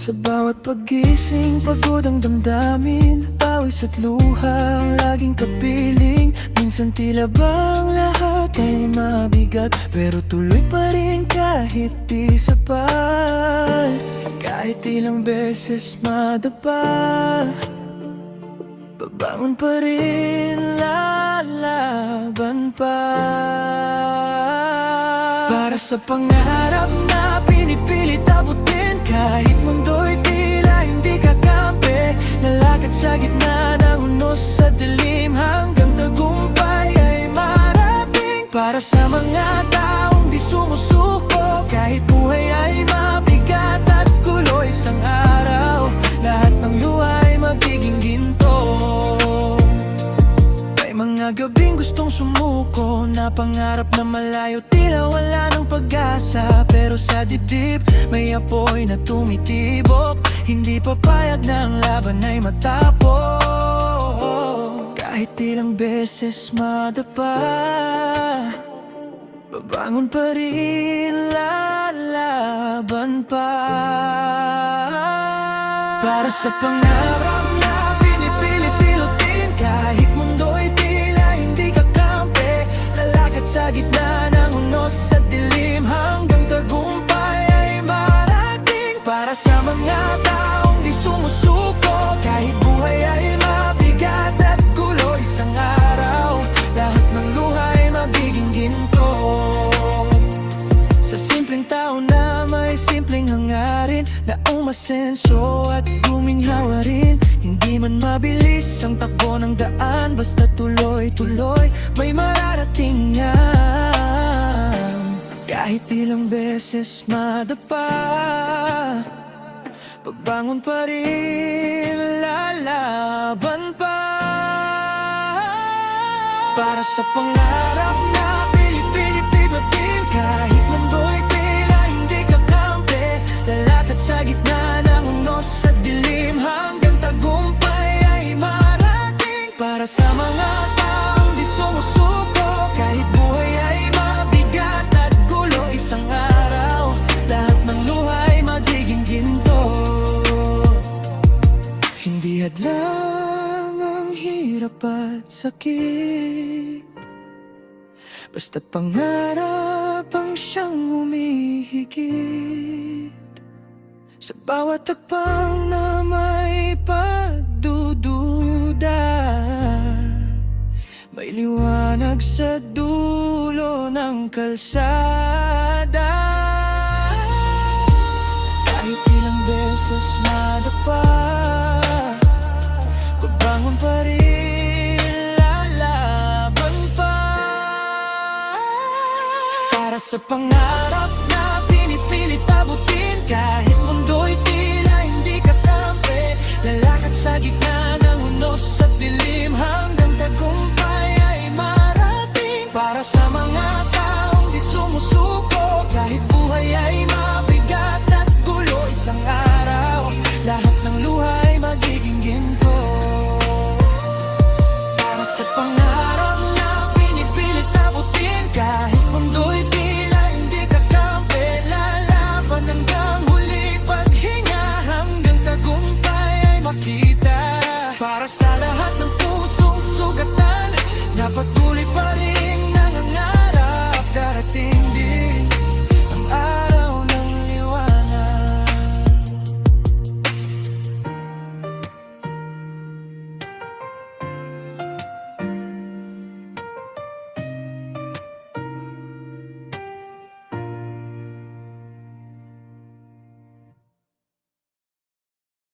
Sa bawat paggising, pagod ang damdamin, pawis at luha ang laging kapiling. Minsan tila bang lahat ay mabigat, pero tuloy pa rin kahit di sapat. Kahit ilang beses madapa, babangon pa rin, lalaban pa. Para sa pangarap na pinipilit abutin, kahit mundo'y tila hindi kakampi. Nalakad sa gitna ng unos sa dilim, hanggang tagumpay ay marating. Para sa mga taong di sumusuko, kahit buhay ay mabigat at gulo, isang araw lahat ng luha ay magiging ginto. May mga gabing gustong sumuko, na pangarap na malayo, tila wala ng pag-asa. Pero sa dibdib may apoy na tumitibok, hindi papayag na ang laban ay matapos. Kahit ilang beses madapa, babangon pa rin, lalaban pa. Para sa pangarap na pinipilit pilutin, kahit mundo'y tila hindi kakampi. Lalakad sa gitna ng unos sa dilim, hanggang tagumpay ay marating. Para sa mga taong di sumusuko, kahit buhay ay mabigat at gulo, isang araw lahat ng luha ay magiging ginto. Sa simpleng tao na may simpleng hangarin, na umasenso at guminhawa rin. Hindi man mabilis ang takbo ng daan, basta tuloy-tuloy may mararating yan. Kahit ilang beses madapa, babangon pa rin, lalaban pa. Para sa pangarap na pinipilit-pilutin, kahit mundo'y tila hindi kakampi. Lalakad sa gitna ng unos sa dilim, hanggang tagumpay ay marating. Para sa mga taong di sumusuko, kahit buhay ay mabigat at gulo, isang araw lahat ng luha ay magiging ginto. Hindi hadlang ang hirap at sakit, basta't pangarap ang siyang humihigit. Sa bawat takpang na may pagdududa, may liwanag sa dulo ng kalsada. Kahit ilang beses madapa, babangon pa rin, lalaban pa. Para sa pangarap na pinipilit abutin, kahit mundo'y tila hindi kakampi. Lalakad sa gitna ng unos at dilim, hanggang tagumpay ay marating. Para sa mga taong di sumusuko, kahit buhay ay mabigat at gulo, isang araw lahat ng luha ay magiging ginto. Para sa pangarap na pinipilit abutin, kahit mundo'y tila hindi kakampi. Lalaban hanggang huli, paghinga hanggang tagumpay ay makita. Para sa lahat ng pusong sugatan, dapat